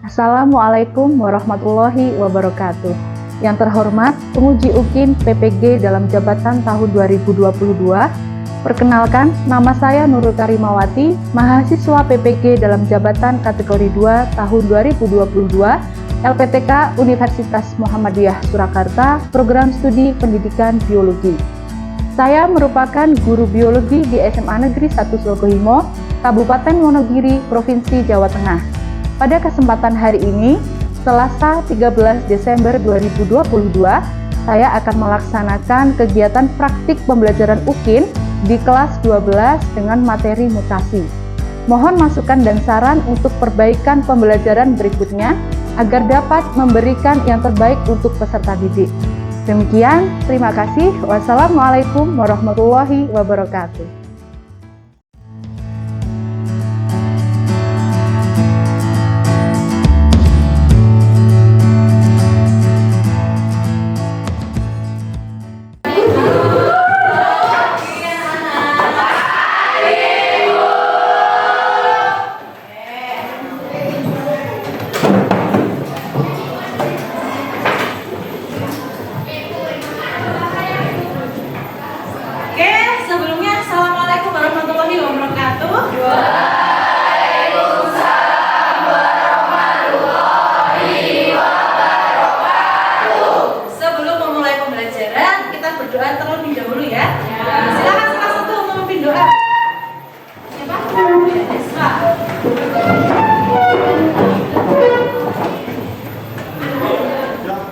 Assalamualaikum warahmatullahi wabarakatuh. Yang terhormat penguji UKIN PPG dalam jabatan tahun 2022. Perkenalkan, nama saya Nurul Karimawati, mahasiswa PPG dalam jabatan kategori 2 tahun 2022, LPTK Universitas Muhammadiyah Surakarta, Program Studi Pendidikan Biologi. Saya merupakan guru biologi di SMA Negeri 1 Slogohimo, Kabupaten Wonogiri, Provinsi Jawa Tengah. Pada kesempatan hari ini, Selasa 13 Desember 2022, saya akan melaksanakan kegiatan praktik pembelajaran UKIN di kelas 12 dengan materi mutasi. Mohon masukan dan saran untuk perbaikan pembelajaran berikutnya agar dapat memberikan yang terbaik untuk peserta didik. Demikian, terima kasih. Wassalamualaikum warahmatullahi wabarakatuh. Berdoa terlebih dahulu ya. Silakan salah satu memimpin doa. Siapa? Esra.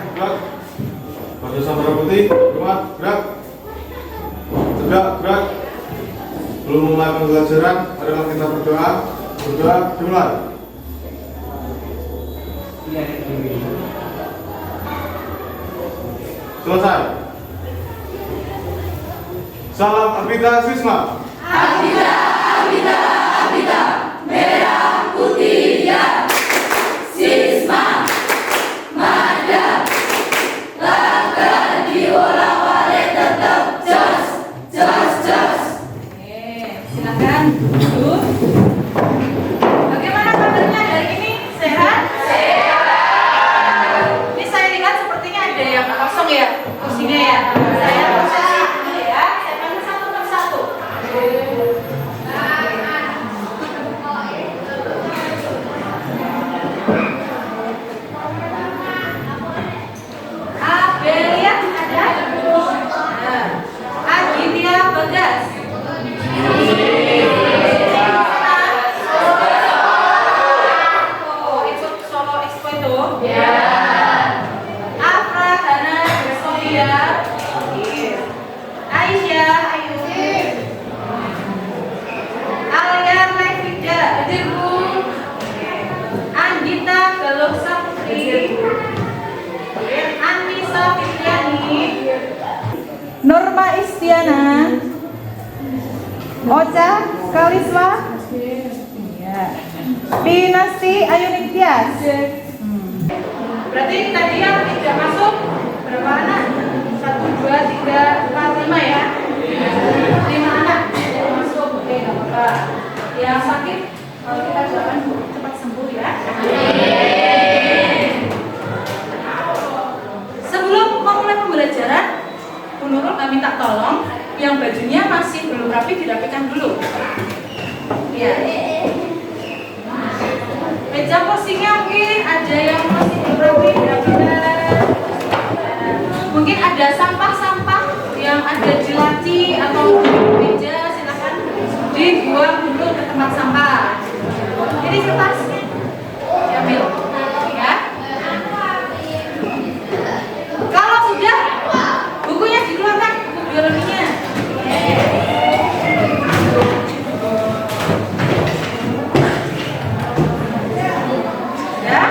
Gerak. Baju samara putih, gerak, gerak. Tegak, gerak. Belum memulai pembelajaran, adalah kita berdoa. Berdoa dimulai. Selesai. Salam Arbita Sisma. Arbita, Arbita, Arbita, merah putih ya. Sisma, madam, laga diolahwale tetap jos, jos, jos. Silakan duduk. Bagaimana kabarnya hari ini? Sehat? Sehat. Ini saya lihat sepertinya ada yang kosong ya kursinya ya. Saya prosesi dulu ya. Saya panggil satu persatu. Abelia ada? Aditya Bagas. Oh, ikut solo expo itu? Ya. Afra Hana Sofia. Aisyah Ayu. Alia Levida. Anggita Galuh Saputri. Anissa Fitriani. Norma Istiana. Ocha Kaliswa. Ya. Pinasti Ayuning Tias. Berarti tadi yang tidak masuk berapa anak? 1, 2, 3, 4, 5 ya? 5 anak tidak masuk. Oke, nggak apa-apa. Yang sakit, kalau kita doakan cepat sembuh ya. Sebelum memulai pembelajaran, Bu Nurul minta tolong yang bajunya masih belum rapi dirapikan dulu. Ya. Meja kursinya mungkin ada yang masih belum rapi dirapikan. Mungkin ada sampah-sampah yang ada di laci atau di meja, silakan dibuang dulu ke tempat sampah. Ini kertas diambil ya. Kalau sudah, bukunya dikeluarkan, buku biologinya. Ya.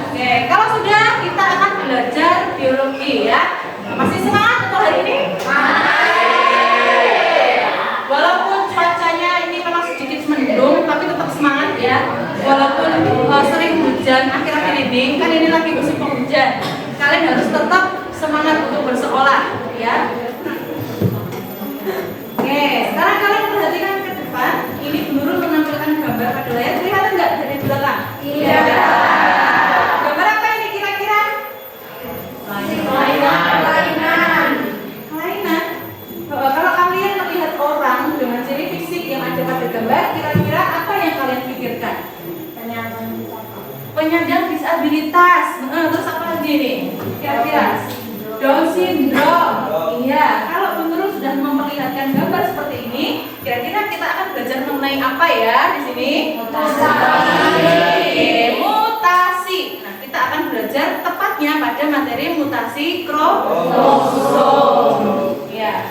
Oke, kalau sudah kita akan belajar biologi ya. Masih semangat untuk hari ini? Walaupun cuacanya ini memang sedikit mendung, tapi tetap semangat ya. Walaupun sering hujan akhir-akhir ini, kan ini lagi musim penghujan. Kalian harus tetap semangat untuk bersekolah ya. Oke, sekarang kalian perhatikan ke depan. Ini Bu Nurul menampilkan gambar pada layar. Kelihatan nggak dari belakang? Iya. penyandang disabilitas. Terus apa lagi nih? Kira-kira Down syndrome. Iya, kalau Bu Nurul sudah memperlihatkan gambar seperti ini, kira-kira kita akan belajar mengenai apa ya di sini? Mutasi. Nah, kita akan belajar tepatnya pada materi mutasi kromosom. Ya.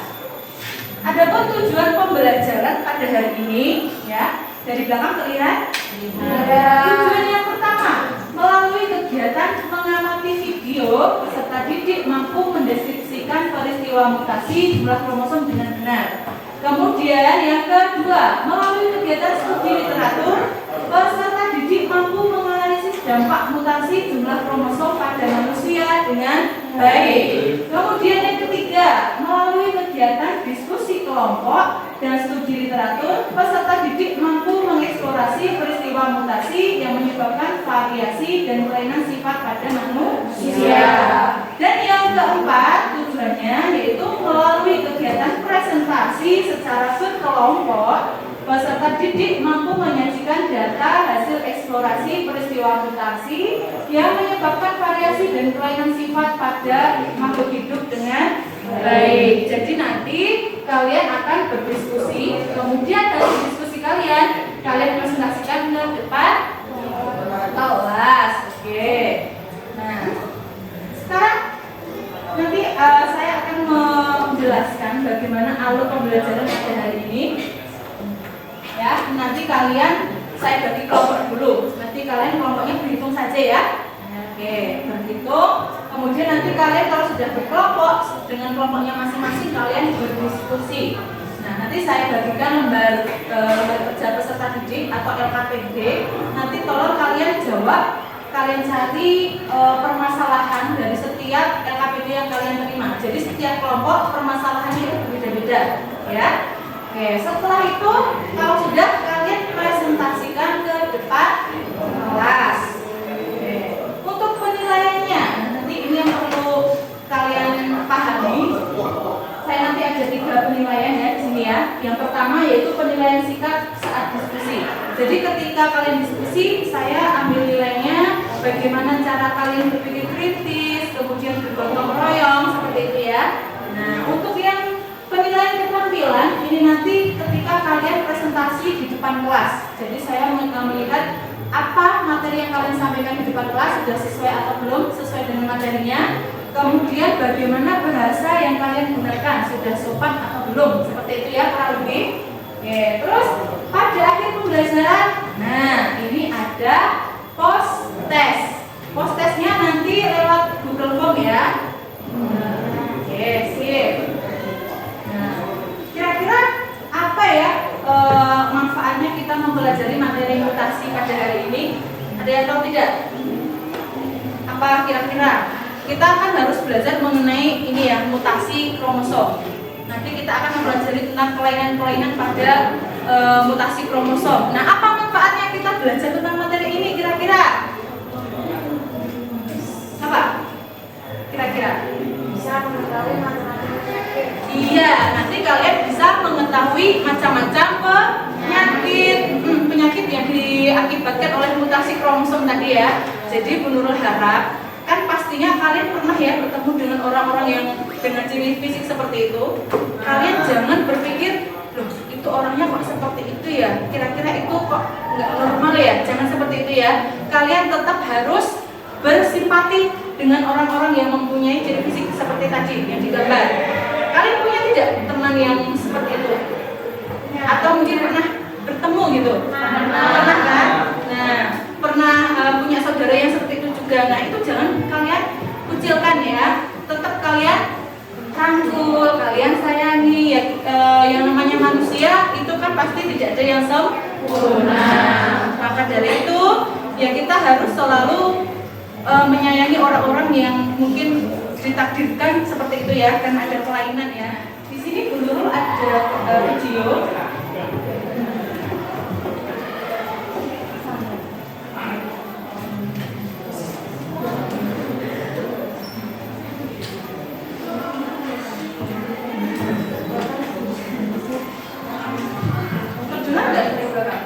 Adapun tujuan pembelajaran pada hari ini, ya, dari belakang terlihat. Tujuan yang pertama, melalui kegiatan mengamati video, peserta didik mampu mendeskripsikan peristiwa mutasi jumlah kromosom dengan benar. Kemudian yang kedua, melalui kegiatan studi literatur, peserta didik mampu menganalisis dampak mutasi jumlah kromosom pada manusia dengan baik. Kemudian yang ketiga, melalui kegiatan diskusi kelompok dan studi literatur, peserta didik mampu mengeksplorasi peristiwa mutasi yang menyebabkan variasi dan kelainan sifat pada manusia. Dan yang keempat, tujuannya yaitu melalui kegiatan presentasi secara berkelompok, peserta didik mampu menyajikan data hasil eksplorasi peristiwa mutasi yang menyebabkan variasi dan kelainan sifat pada makhluk hidup dengan baik. Jadi nanti kalian akan berdiskusi, kemudian dari diskusi kalian presentasikan ke depan kelas. Oke. Nah, sekarang nanti saya akan menjelaskan bagaimana alur pembelajaran pada hari ini. Ya, nanti kalian saya bagi kelompok dulu. Nanti kalian kelompoknya berhitung saja ya. Oke, berhitung. Kemudian nanti kalian kalau sudah berkelompok dengan kelompoknya masing-masing kalian berdiskusi. Nah, nanti saya bagikan lembar kerja peserta didik atau LKPD. Nanti tolong kalian jawab, kalian cari permasalahan dari setiap LKPD yang kalian terima. Jadi setiap kelompok permasalahannya itu berbeda-beda, ya. Oke, setelah itu kalau sudah kalian presentasikan ke depan kelas. Oke. Untuk penilaiannya, nanti ini yang perlu kalian pahami. Saya nanti ada 3 penilaian ya di sini ya. Yang pertama yaitu penilaian sikap saat diskusi. Jadi ketika kalian diskusi, saya ambil nilainya bagaimana cara kalian berpikir kritis, kemudian bergotong royong seperti itu ya. Nah, untuk yang penilaian keterampilan ini nanti ketika kalian presentasi di depan kelas. Jadi saya melihat apa materi yang kalian sampaikan di depan kelas sudah sesuai atau belum sesuai dengan materinya. Kemudian bagaimana bahasa yang kalian gunakan sudah sopan atau belum, seperti itu ya kurang lebih. Oke, terus pada akhir pembelajaran, nah ini ada post test. Post testnya nanti lewat Google Form ya. Oke, sip. Nah, kira-kira apa ya manfaatnya kita mempelajari materi mutasi pada hari ini? Ada yang tahu tidak? Apa kira-kira? Kita akan harus belajar mengenai ini ya, mutasi kromosom. Nanti kita akan mempelajari tentang kelainan-kelainan pada mutasi kromosom. Nah, apa manfaatnya kita belajar tentang materi ini kira-kira? Apa? Kira-kira? Bisa mengetahui macam-macam penyakit. Iya, nanti kalian bisa mengetahui macam-macam penyakit yang diakibatkan oleh mutasi kromosom tadi ya. Jadi Bu Nurul harap kan pastinya kalian pernah ya bertemu dengan orang-orang yang dengan ciri fisik seperti itu. Kalian jangan berpikir, loh itu orangnya kok seperti itu ya, kira-kira itu kok nggak normal ya. Jangan seperti itu ya. Kalian tetap harus bersimpati dengan orang-orang yang mempunyai ciri fisik seperti tadi yang digambar. Kalian punya tidak teman yang seperti itu? Atau mungkin pernah bertemu gitu? Pernah kan? Nah, pernah punya saudara yang seperti itu juga. Nah, itu jangan kalian kucilkan ya. Tetap kalian rangkul, kalian sayangi ya. Yang namanya manusia itu kan pasti tidak ada yang sempurna. Maka dari itu ya kita harus selalu menyayangi orang-orang yang mungkin ditakdirkan seperti itu ya, karena ada kelainan ya. Di sini Bu Nurul ada video. Terdengar nggak dari belakang?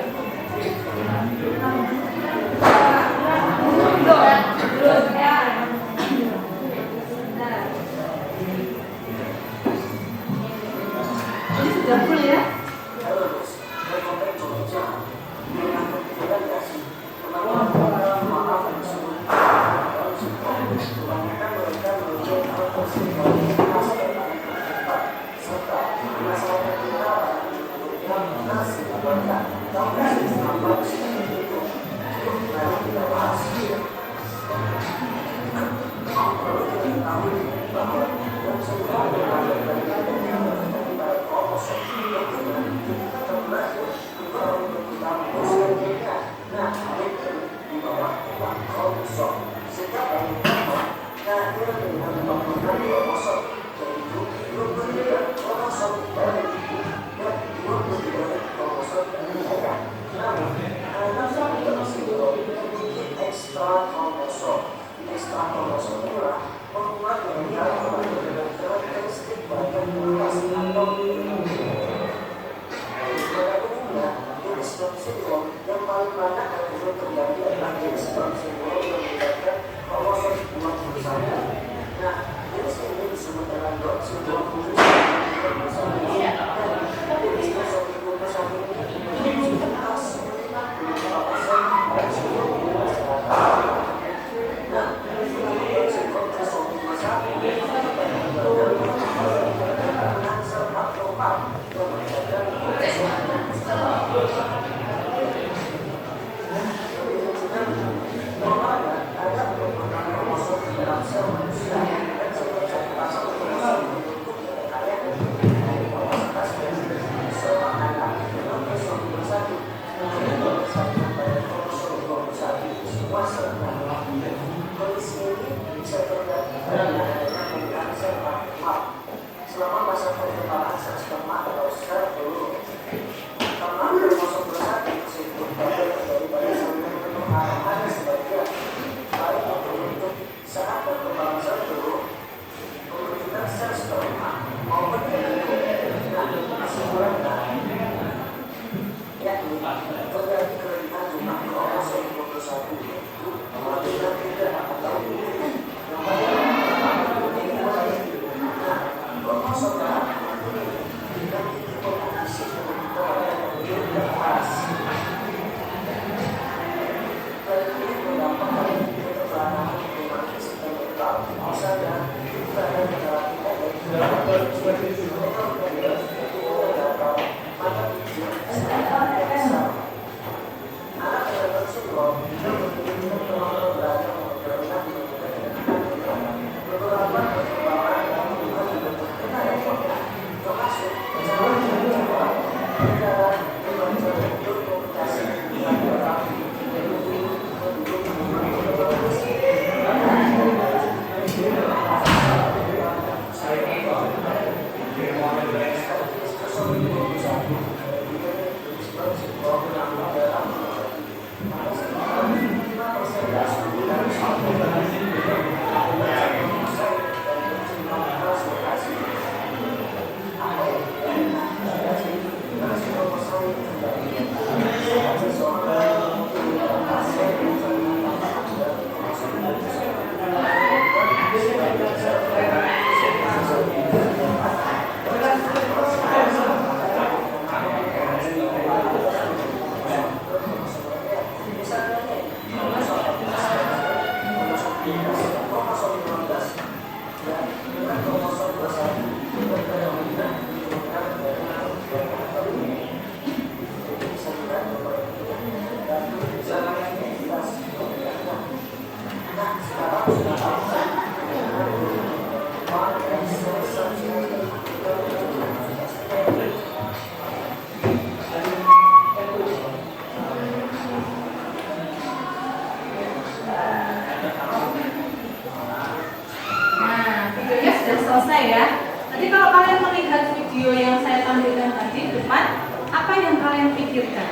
selesai ya. Nanti kalau kalian melihat video yang saya tampilkan tadi di depan, apa yang kalian pikirkan?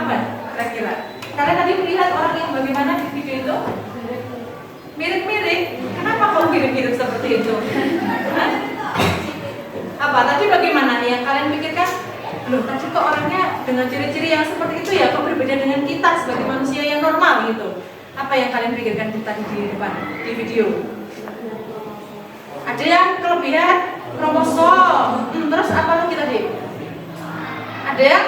Apa kira-kira? Kalian tadi melihat orang yang bagaimana di video itu? Mirip-mirip. Kenapa kok mirip-mirip seperti itu? Hah? Apa tadi bagaimana yang kalian pikirkan? Loh, tadi kok orangnya dengan ciri-ciri yang seperti itu ya, kok berbeda dengan kita sebagai manusia yang normal gitu. Apa yang kalian pikirkan tadi di depan di video? Ada yang kelebihan kromosom, terus apa lagi tadi? Ada yang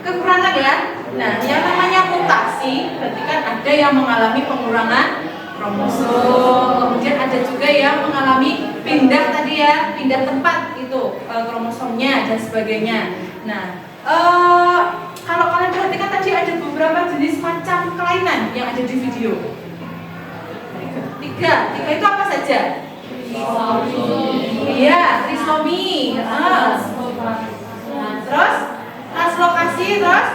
kekurangan ya. Nah, yang namanya mutasi berarti kan ada yang mengalami pengurangan kromosom, kemudian ada juga yang mengalami pindah tadi ya, pindah tempat itu kromosomnya dan sebagainya. Nah, kalau kalian perhatikan tadi ada beberapa jenis macam kelainan yang ada di video. Tiga itu apa saja? Iya, trisomi. Terus translokasi, terus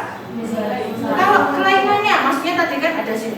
kalau kelainannya, maksudnya tadi kan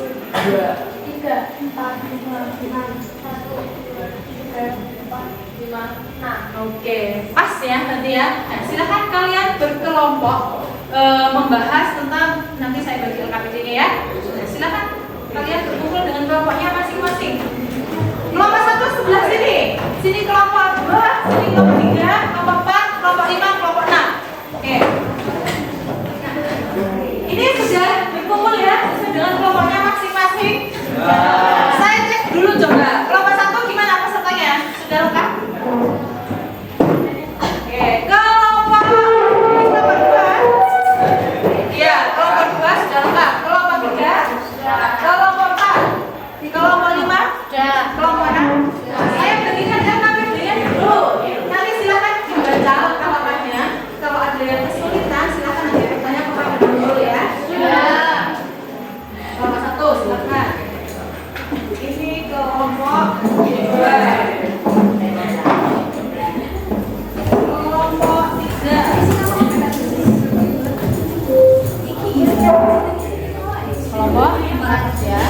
3, 4, 5, 6, 1, 2, 3, 4, 5, 6. Oke, pas ya nanti ya. Nah, silakan kalian berkelompok membahas tentang, nanti saya bagi LKPD-nya ya. Nah, silakan kalian berkumpul dengan kelompoknya masing-masing. Kelompok 1 sebelah sini. Sini kelompok 2, sini kelompok 3, kelompok 4, kelompok 5, kelompok 6. Oke. Ini sudah berkumpul ya, sesuai dengan kelompoknya masing-masing. Saya cek dulu coba. Kelompok 1 gimana pesertanya? Sudah lengkap? Oke, kelompok 2. Iya, kelompok 2 sudah lengkap. Kelompok 3, kelompok 4, di kelompok 5, kelompok 6. Saya berikan LKPD-nya dulu. Nanti silakan dibaca lengkap-lengkapnya. Kalau ada yang kesulitan, silakan nanti bertanya kepada dulu ya. Kelompok 1, silakan. Ini kelompok 2. Kelompok 3. Kelompok 4 ya.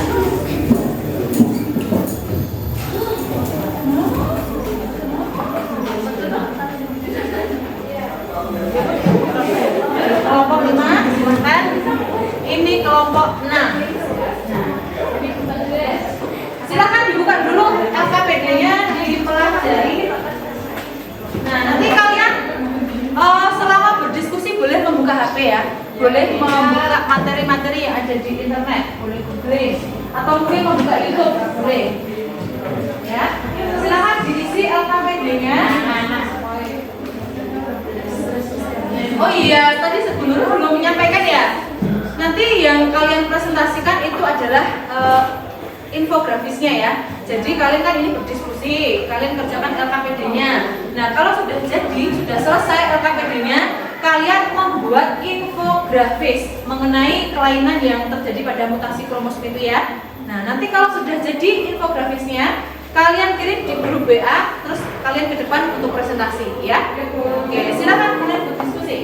Kelompok 5, silakan. Ini kelompok 6. Silakan dibuka dulu LKPD-nya, dipelajari. Nah, nanti kalian selama berdiskusi boleh membuka HP ya. Boleh membuka materi-materi yang ada di internet, boleh googling atau mungkin membuka YouTube, boleh. Ya. Silakan diisi LKPD-nya. Oh iya, tadi sebelumnya belum menyampaikan ya. Nanti yang kalian presentasikan itu adalah infografisnya ya. Jadi kalian kan ini berdiskusi, kalian kerjakan LKPD-nya. Nah, kalau sudah jadi, sudah selesai LKPD-nya, kalian membuat infografis mengenai kelainan yang terjadi pada mutasi kromosom itu ya. Nah, nanti kalau sudah jadi infografisnya, kalian kirim di grup WA, terus kalian ke depan untuk presentasi ya. Oke, silakan kalian berdiskusi.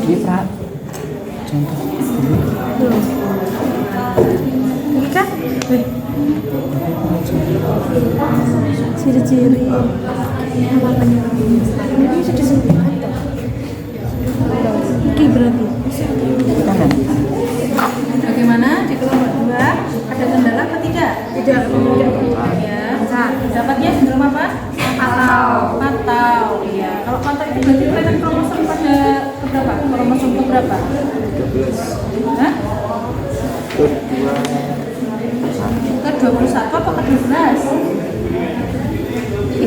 Ini Pra. Contoh. Ini kan? Ciri-ciri apa penyebabnya? Ini sudah sembuh atau? Ini berarti. Tangan. Bagaimana di kelompok 2? Ada kendala apa tidak? Tidak. Ya. Dapatnya sindrom apa? Patau. Iya. Kalau patau itu berarti kelainan kromosom pada keberapa? Kromosom keberapa? 13. Hah? Kedua. Ke-21 apa ke-12? 13.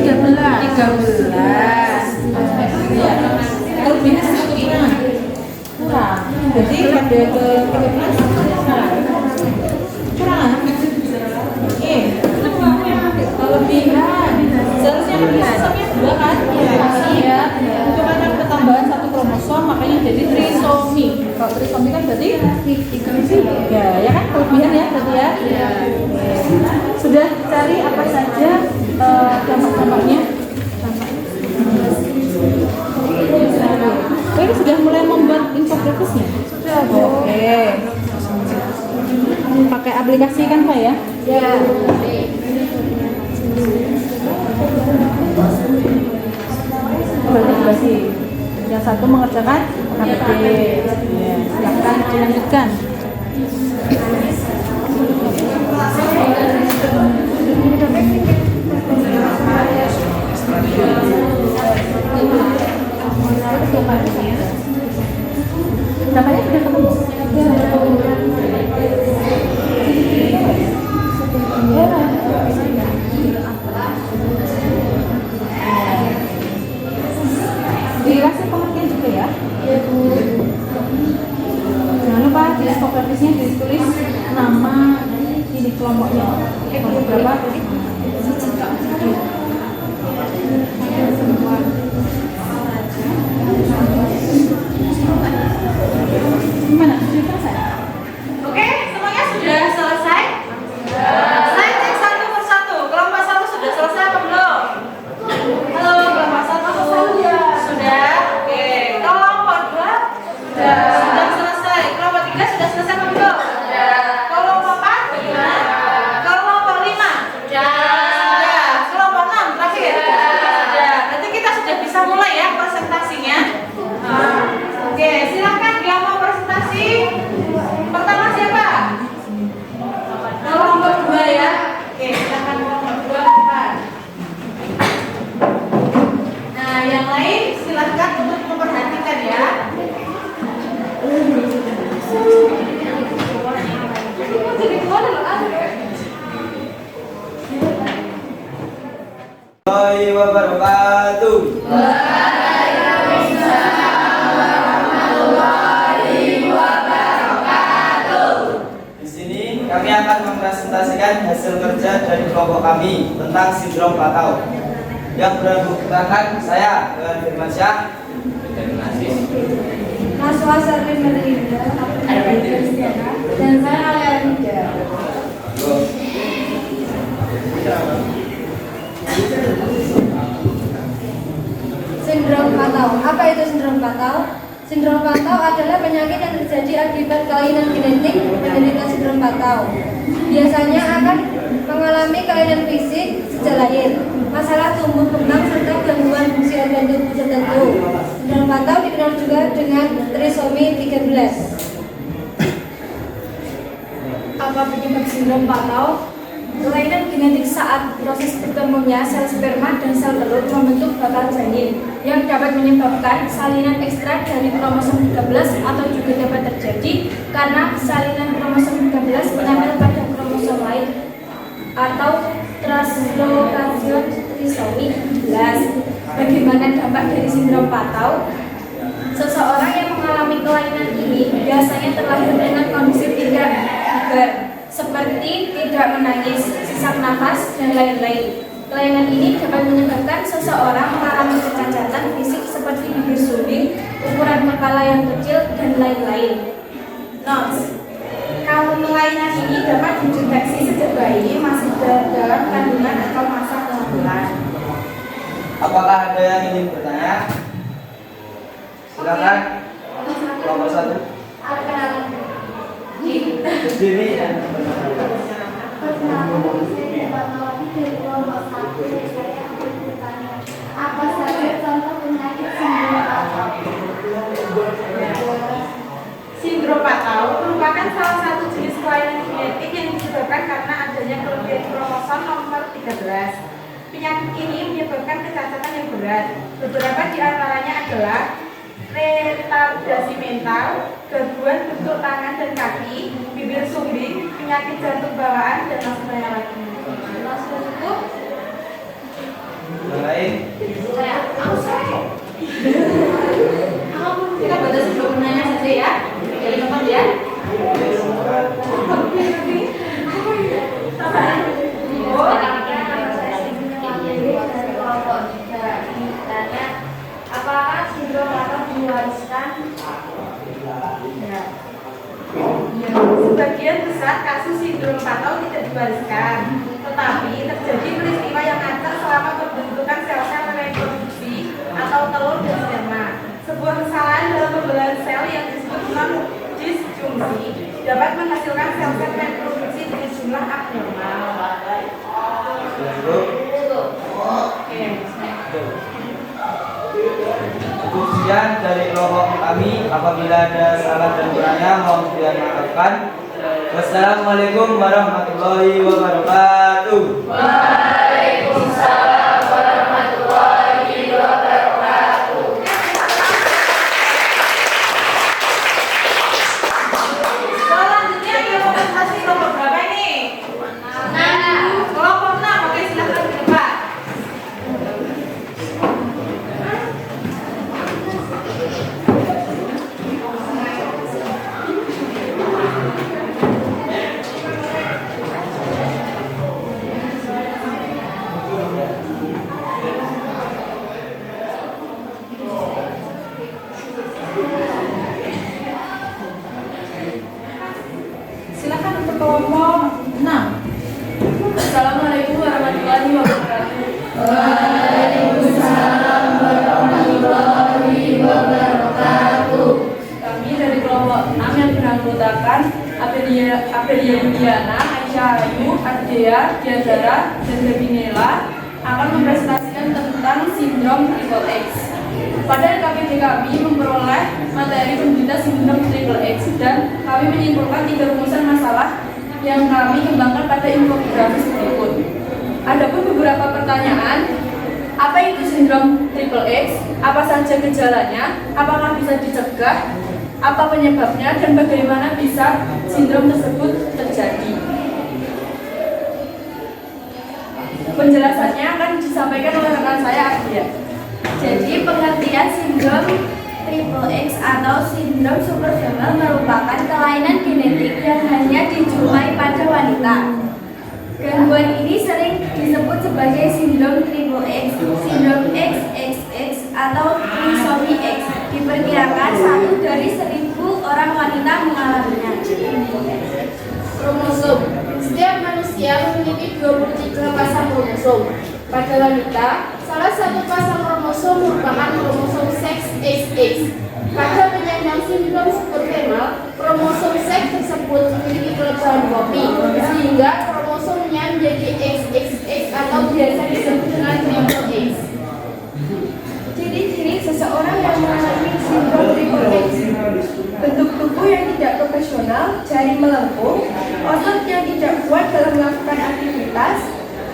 Iya. Kelebihan atau kekurangan? Kurang. Jadi pada ke-13 kurang. Oke. Kelebihan. Seharusnya kromosomnya 2 kan? Iya. Itu karena ketambahan 1 kromosom makanya jadi trisomi. Kalau trisomi kan berarti 3. Ya kan? Kelebihan ya berarti ya? Iya. Sudah cari apa saja dampak-dampaknya? Ini sudah mulai membuat infografisnya? Sudah. Oke. Pakai aplikasi kan Pak ya? Ya. Berarti yang satu mengerjakan KPD. Ya, silahkan dilanjutkan. Namanya sudah ketemu? Dikasih pengertian juga ya? Jangan lupa di infografisnya ditulis nama ini kelompoknya. Kelompok berapa? Gimana? Sudah selesai? Oke, semuanya sudah selesai? Saya cek satu persatu. Kelompok 1 sudah selesai apa belum? Halo, kelompok 1 sudah? Oke. Kelompok 2 sudah selesai. Kelompok 3 sudah selesai apa belum? Kelompok 4 bagaimana? Kelompok 5 sudah. Kelompok 6 terakhir sudah. Berarti kita sudah bisa mulai ya presentasinya. Oke, silakan yang mau presentasi. Pertama siapa? Kelompok 2 ya. Oke, silakan kelompok 2 depan. Nah, yang lain silakan untuk memperhatikan ya. Warahmatullahi wabarakatuh. Di sini kami akan mempresentasikan hasil kerja dari kelompok kami tentang sindrom Patau. Yang beranggotakan saya dengan Firmansyah, Mas Wasardi Melinda, dan saya Alia. Sindrom Patau. Apa itu sindrom Patau? Sindrom Patau adalah penyakit yang terjadi akibat kelainan genetik penderita sindrom Patau. Biasanya akan mengalami kelainan fisik sejak lahir, masalah tumbuh kembang serta gangguan fungsi organ tubuh tertentu. Sindrom Patau dikenal juga dengan trisomi 13. Apa penyebab sindrom Patau? Kelainan genetik saat proses bertemunya sel sperma dan sel telur membentuk bakal janin yang dapat menyebabkan salinan ekstra dari kromosom 13 atau juga dapat terjadi karena salinan kromosom 13 menempel pada kromosom lain atau translokasion trisomi 11. Bagaimana dampak dari sindrom Patau? Seseorang yang mengalami kelainan ini biasanya terlahir dengan kondisi tidak bugar, seperti tidak menangis, sesak nafas, dan lain-lain. Kelainan ini dapat menyebabkan seseorang mengalami kecacatan fisik seperti bibir sumbing, ukuran kepala yang kecil, dan lain-lain. Notes: kalau kelainan ini dapat dideteksi sejak bayi masih dalam kandungan atau masa kehamilan. apakah ada yang ingin bertanya? Silakan. berdiri. Apa saja contoh penyakit sindrom Patau? Sindrom Patau merupakan salah satu jenis kelainan genetik yang disebabkan karena adanya kelebihan kromosom nomor 13. Penyakit ini menyebabkan kecacatan yang berat. Beberapa di antaranya adalah retardasi mental, gangguan bentuk tangan dan kaki, bibir sumbing, penyakit jantung bawaan, dan masih banyak lagi. Langsung cukup. Yang lain? Kita batas sebelum menanya saja ya. Dari tempat ya. Apakah sindrom Patau diwariskan? Ya. Sebagian besar kasus sindrom Patau tidak diwariskan, tetapi terjadi peristiwa yang acak selama pembentukan sel-sel reproduksi atau telur dan sperma. Sebuah kesalahan dalam pembelahan sel yang disebut non-disjungsi dapat menghasilkan sel-sel reproduksi dengan jumlah abnormal. Oke. Cukup sekian dari kelompok kami. Apabila ada salah dan kurangnya mohon dimaafkan. Wassalamualaikum warahmatullahi wabarakatuh. Waalaikumsalam warahmatullahi wabarakatuh. Selanjutnya kita presentasi kelompok berapa ini? 6. Kelompok 6. Oke, silakan ke depan. Silakan untuk kelompok 6. Assalamualaikum warahmatullahi wabarakatuh. Waalaikumsalam warahmatullahi wabarakatuh. Kami dari kelompok 6 yang beranggotakan Abelia Yuliana, Aisyah Ayu, Ardea, Diadara, dan Debinela akan mempresentasikan tentang sindrom triple X. Pada KPD kami memperoleh materi penderita sindrom triple X dan kami menyimpulkan 3 rumusan masalah yang kami kembangkan pada infografis berikut. Adapun beberapa pertanyaan, apa itu sindrom triple X? Apa saja gejalanya? Apakah bisa dicegah? Apa penyebabnya dan bagaimana bisa sindrom tersebut terjadi? Penjelasannya akan disampaikan oleh rekan saya Ardia. Jadi pengertian sindrom triple X atau sindrom Superfamil merupakan kelainan genetik yang hanya dijumpai pada wanita. Gangguan ini sering disebut sebagai sindrom triple X, sindrom XXX atau trisomi X. Diperkirakan 1 dari 1000 orang wanita mengalaminya. Kromosom. Setiap manusia memiliki 23 pasang kromosom. Pada wanita, salah satu pasang kromosom merupakan kromosom seks XX. Pada penyandang sindrom Superfamil, kromosom seks tersebut memiliki kelebihan kopi, sehingga kromosomnya menjadi XXX atau biasa disebut dengan triple X. Ciri-ciri seseorang yang mengalami sindrom triple X: Bentuk tubuh yang tidak proporsional, jari melengkung, otot yang tidak kuat dalam melakukan aktivitas,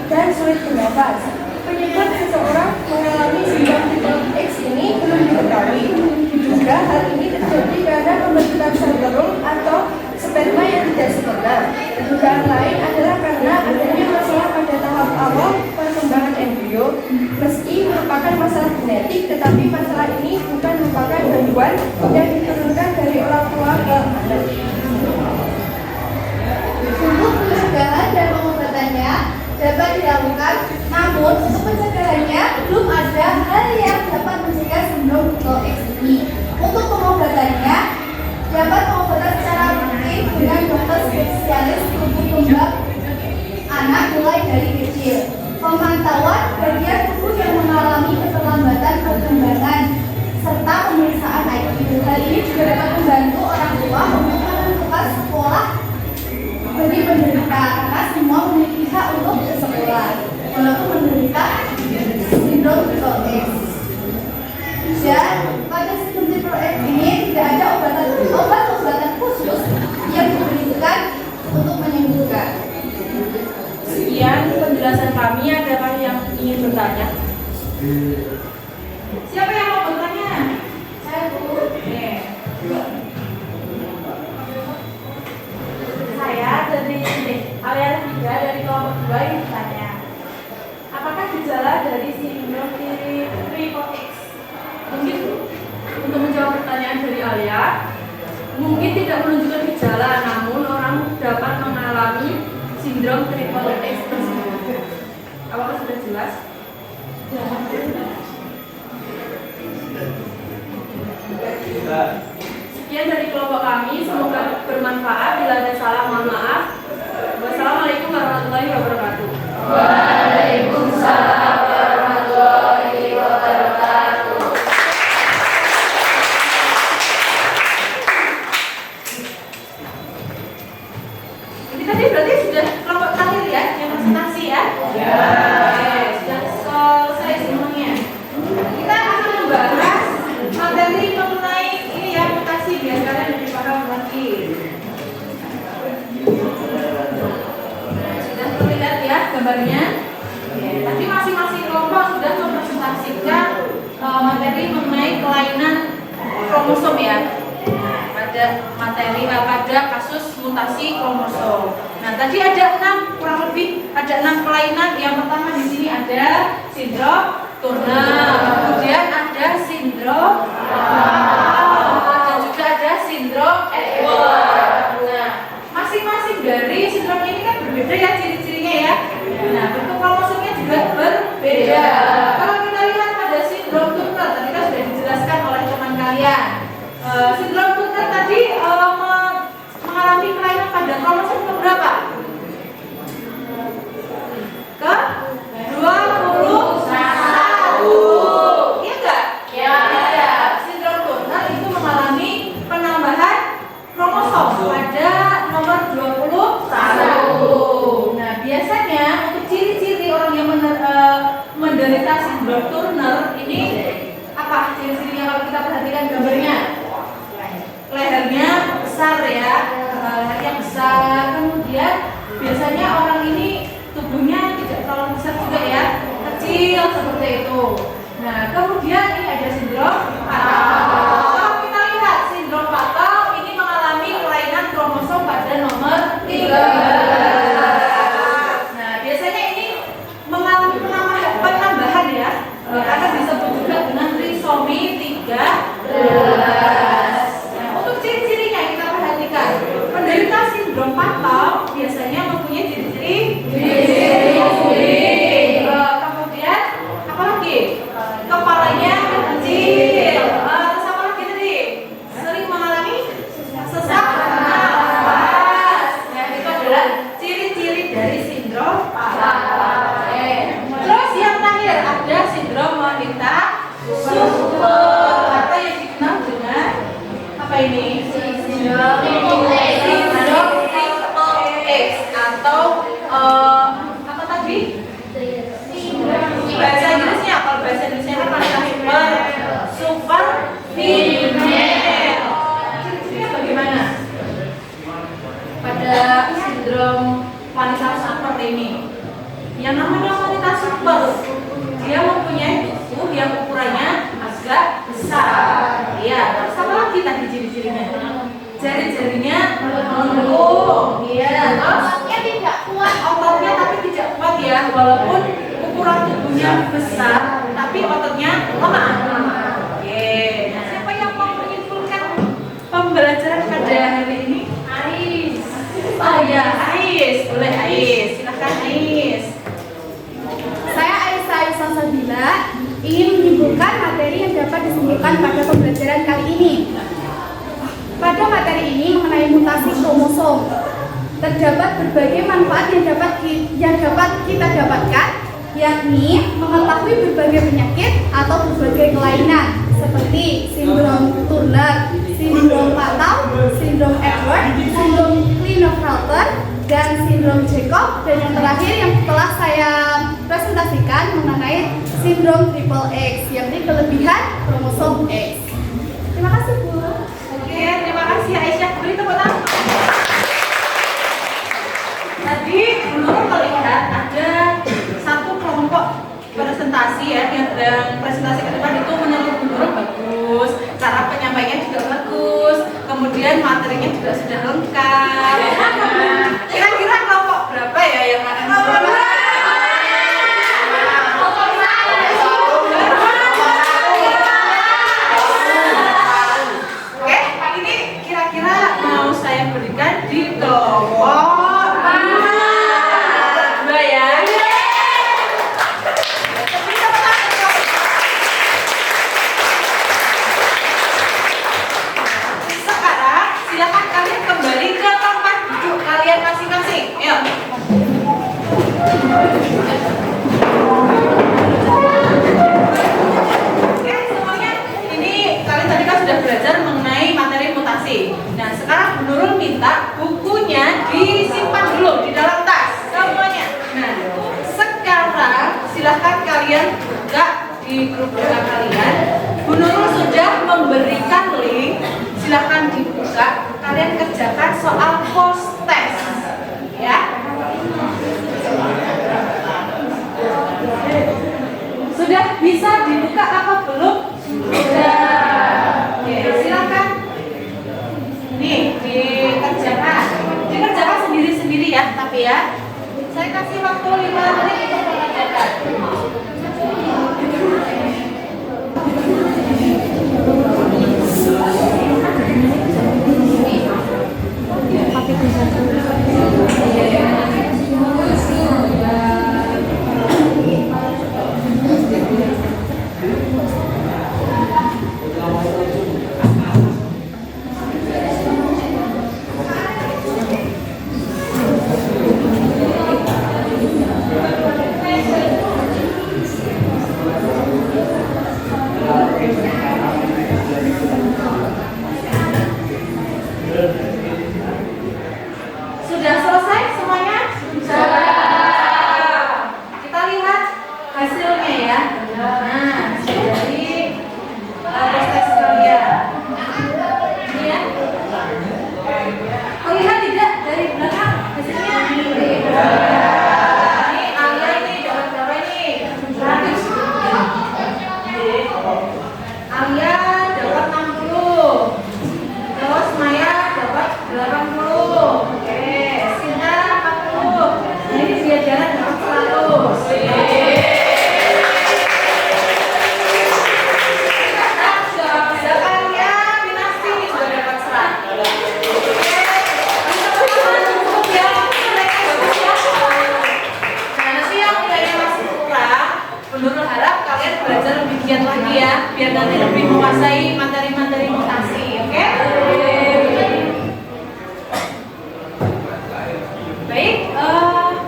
dan sulit bernafas. Penyebab seseorang mengalami sindrom triple X ini belum diketahui. Diduga hal ini terjadi karena pembentukan sel telur atau sperma yang tidak sempurna. Dugaan lain adalah karena adanya masalah pada tahap awal perkembangan embrio. Meski merupakan masalah genetik, tetapi masalah ini bukan merupakan gangguan yang diturunkan dari orang tua ke anak. Untuk pencegahan dan pengobatannya dapat dilakukan, namun untuk pencegahannya belum ada hal yang dapat mencegah sindrom triple X ini. Untuk pengobatannya dapat pengobatan secara rutin dengan dokter spesialis tubuh kembang anak mulai dari kecil. Pemantauan bagian tubuh yang mengalami keterlambatan perkembangan serta pemeriksaan IQ. Hal ini juga dapat membantu orang tua untuk menentukan sekolah Siapa yang mau bertanya? Saya Bu. Oke. Saya dari aliran 3 dari kelompok 2 yang bertanya. Apakah gejala dari sindrom triple X? Mungkin untuk menjawab pertanyaan dari Alia, mungkin tidak menunjukkan gejala, namun orang dapat mengalami sindrom triple X tersebut. Apakah sudah jelas? Sekian dari kelompok kami, semoga bermanfaat. Bila ada salah, mohon maaf. Wassalamualaikum warahmatullahi wabarakatuh. Waalaikumsalam warahmatullahi wabarakatuh. Ini tadi berarti sudah kelompok terakhir ya, yang presentasi ya? Ya. Oke, sudah selesai semuanya. Kita akan membahas materi mengenai ini ya, mutasi biar kalian lebih paham lagi. Sudah terlihat ya gambarnya? Oke, tadi masing-masing kelompok sudah mempresentasikan materi mengenai kelainan kromosom ya. Pada materi pada kasus mutasi kromosom. Nah, tadi ada 6 kurang lebih ada 6 kelainan. Yang pertama di sini ada sindrom Turner, kemudian ada sindrom dan juga ada sindrom Edwards. Nah, masing-masing dari sindrom ini kan berbeda ya ciri-cirinya ya. Nah, bentuk kromosomnya juga berbeda. Kalau kita lihat pada sindrom Turner tadi kan sudah dijelaskan oleh teman kalian. Sindrom Turner tadi mengalami kelainan pada kromosom keberapa? Ke 21. Iya enggak? Ya. Iya. Sindrom Turner itu mengalami penambahan kromosom pada nomor 21. Nah, biasanya untuk ciri-ciri orang yang menderita sindrom Turner ini apa ciri-cirinya kalau kita perhatikan gambarnya? Lehernya besar ya, lehernya besar. Kemudian biasanya orang ini tubuhnya tidak terlalu besar juga ya, kecil seperti itu. Nah, kemudian ini ada sindrom Patau. Kalau kita lihat sindrom Patau ini mengalami kelainan kromosom pada nomor 13. Nah, biasanya ini mengalami penambahan ya, akan disebut juga dengan trisomi 13. Penderita sindrom Patau biasanya mempunyai ciri-ciri kemudian apa lagi? Kepalanya kecil. Terus apa lagi tadi? Sering mengalami sesak napas. Nah, itu adalah ciri-ciri dari sindrom Patau. Terus yang terakhir ada sindrom wanita subur atau yang dikenal dengan apa ini? Sindrom X atau apa tadi? Bahasa Inggrisnya, kalau bahasa Inggrisnya kan wanita super female. Ciri-cirinya bagaimana? Pada sindrom wanita super ini, yang namanya wanita super, dia mempunyai tubuh yang ukurannya agak besar. Iya, terus apa lagi tadi ciri-cirinya? Jari-jarinya melengkung, iya. Terus Ototnya tidak kuat. ototnya tapi tidak kuat ya, walaupun ukuran tubuhnya besar, tapi ototnya lemah. Oke. Nah, siapa yang mau menyimpulkan pembelajaran pada hari ini? Ais. Oh ya, Ais, boleh Ais. Silakan Ais. Saya Aisyah Sabila ingin menyimpulkan materi yang dapat disimpulkan pada pembelajaran kali ini. Pada materi ini mengenai mutasi kromosom, terdapat berbagai manfaat yang dapat kita dapatkan, yakni mengetahui berbagai penyakit atau berbagai kelainan seperti sindrom Turner, sindrom Patau, sindrom Edwards, sindrom Klinefelter, dan sindrom Jacob, dan yang terakhir yang telah saya presentasikan mengenai sindrom triple X, yakni kelebihan kromosom X. Terima kasih Bu. Oke, terima kasih Aisyah. Beri tepuk tangan. Tadi belum terlihat ada satu kelompok presentasi ya yang presentasi ke depan itu menurut bagus, cara penyampaiannya juga bagus, kemudian materinya juga sudah lengkap. Kira-kira kelompok berapa ya yang akan Oke, ini kira-kira mau saya berikan di kelompok dua ya. Sekarang silakan kalian kembali ke tempat duduk kalian masing-masing. Ayo. Oke, semuanya. Ini kalian tadi kan sudah belajar mengenai materi mutasi. Nah, sekarang Bu Nurul minta bukunya disimpan dulu di dalam tas semuanya. Nah, sekarang silahkan kalian buka di grup WA kalian. Bu Nurul sudah memberikan link. Silahkan dibuka. Kalian kerjakan soal post test, ya. Sudah bisa dibuka apa belum? Sudah. Oke, silakan. Nih, dikerjakan sendiri-sendiri ya, tapi ya. Saya kasih waktu 5 menit untuk mengerjakan. Sudah selesai semuanya? Sudah. Kita lihat hasilnya ya. Nah, dari tes kalian. Ini ya. Terlihat tidak dari belakang hasilnya? Ini Alia ini dapat berapa ini? 100. Alia dapat 60. Terus Maya dapat 80. Oke, Sinta 40. Nah, ini dia jalan dapat 100. Zakaria Binasti juga dapat 100. Oke. Cukup ya, mereka bagus ya. Nah, nanti yang nilainya masih kurang, menurut harap kalian belajar lebih giat lagi ya, biar nanti lebih menguasai materi-materi mutasi, oke? Baik,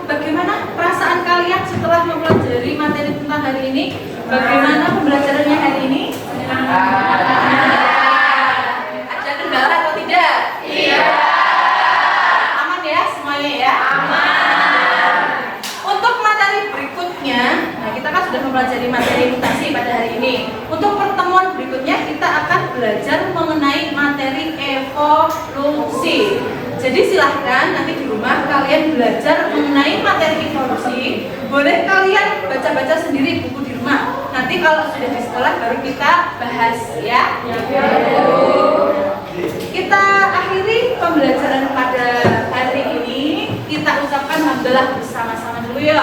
bagaimana perasaan kalian setelah mempelajari materi tentang hari ini? Bagaimana pembelajarannya hari ini? Ada kendala atau tidak? Iya. Aman ya semuanya ya? Aman. Untuk materi berikutnya, nah kita kan sudah mempelajari materi mutasi pada hari ini. Untuk pertemuan berikutnya kita akan belajar mengenai materi evolusi. Jadi silahkan nanti di rumah kalian belajar mengenai materi evolusi. Boleh kalian baca-baca sendiri buku di rumah. Nanti kalau sudah di sekolah baru kita bahas ya. Kita akhiri pembelajaran pada hari ini. Kita ucapkan hamdalah bersama-sama dulu ya.